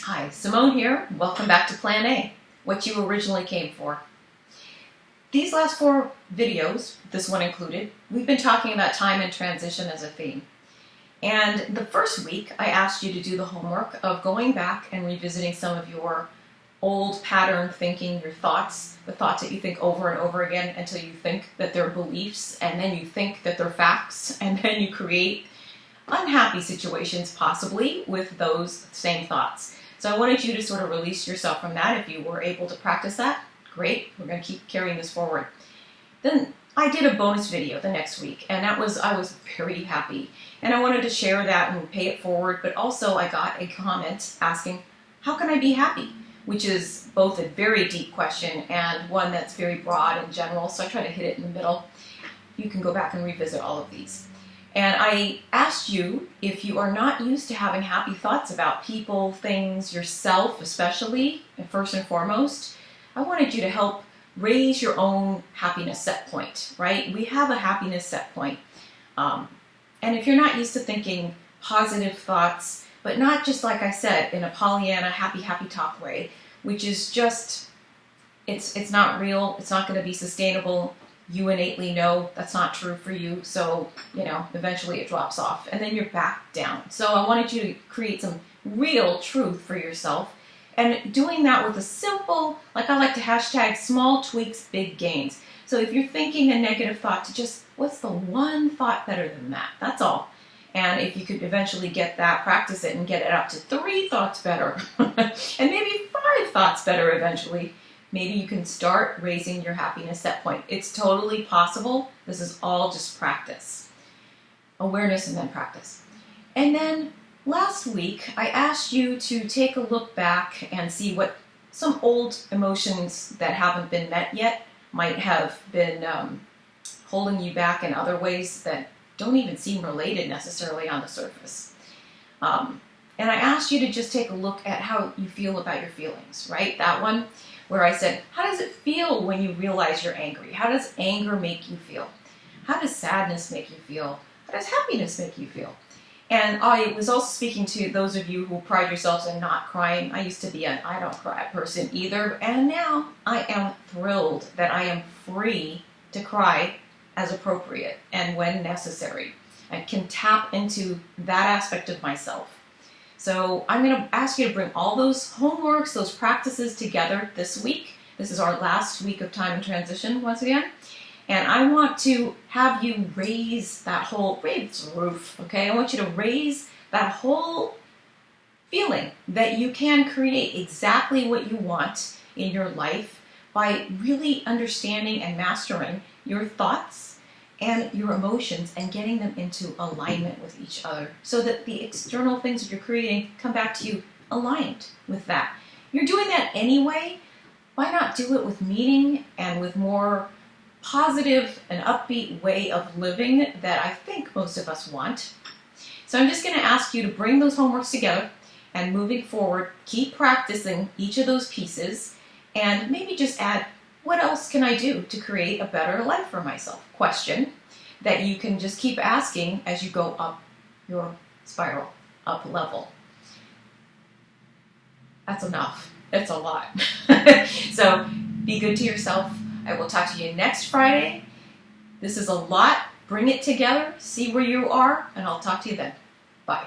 Hi, Simone here. Welcome back to Plan A, what you originally came for. These last 4 videos, this one included, we've been talking about time and transition as a theme. And the first week, I asked you to do the homework of going back and revisiting some of your old pattern thinking, your thoughts, the thoughts that you think over and over again until you think that they're beliefs, and then you think that they're facts, and then you create unhappy situations possibly with those same thoughts. So I wanted you to sort of release yourself from that. If you were able to practice that, great. We're going to keep carrying this forward. Then I did a bonus video the next week, and I was very happy. And I wanted to share that and pay it forward, but also I got a comment asking, how can I be happy? Which is both a very deep question and one that's very broad and general, so I try to hit it in the middle. You can go back and revisit all of these. And I asked you, if you are not used to having happy thoughts about people, things, yourself especially, and first and foremost, I wanted you to help raise your own happiness set point, right? We have a happiness set point. And if you're not used to thinking positive thoughts, but not just like I said, in a Pollyanna, happy talk way, which is just, it's not real, it's not going to be sustainable. You innately know that's not true for you, so, eventually it drops off, and then you're back down. So I wanted you to create some real truth for yourself, and doing that with a simple, like I like to hashtag, small tweaks, big gains. So if you're thinking a negative thought, to just, what's the one thought better than that? That's all. And if you could eventually get that, practice it, and get it up to 3 thoughts better, and maybe 5 thoughts better eventually, maybe you can start raising your happiness set point. It's totally possible. This is all just practice. Awareness and then practice. And then last week, I asked you to take a look back and see what some old emotions that haven't been met yet might have been holding you back in other ways that don't even seem related necessarily on the surface. And I asked you to just take a look at how you feel about your feelings, right? That one where I said, how does it feel when you realize you're angry? How does anger make you feel? How does sadness make you feel? How does happiness make you feel? And I was also speaking to those of you who pride yourselves in not crying. I used to be an I don't cry person either, and now I am thrilled that I am free to cry as appropriate and when necessary. I can tap into that aspect of myself. So I'm going to ask you to bring all those homeworks, those practices together this week. This is our last week of time and transition once again. And I want to have you raise that whole, raise the roof, okay? I want you to raise that whole feeling that you can create exactly what you want in your life by really understanding and mastering your thoughts and your emotions and getting them into alignment with each other so that the external things that you're creating come back to you aligned with that. You're doing that anyway. Why not do it with meaning and with more positive and upbeat way of living that I think most of us want? So I'm just going to ask you to bring those homeworks together and moving forward, keep practicing each of those pieces and maybe just add, what else can I do to create a better life for myself? Question that you can just keep asking as you go up your spiral, up level. That's enough. It's a lot. So be good to yourself. I will talk to you next Friday. This is a lot. Bring it together, see where you are, and I'll talk to you then. Bye.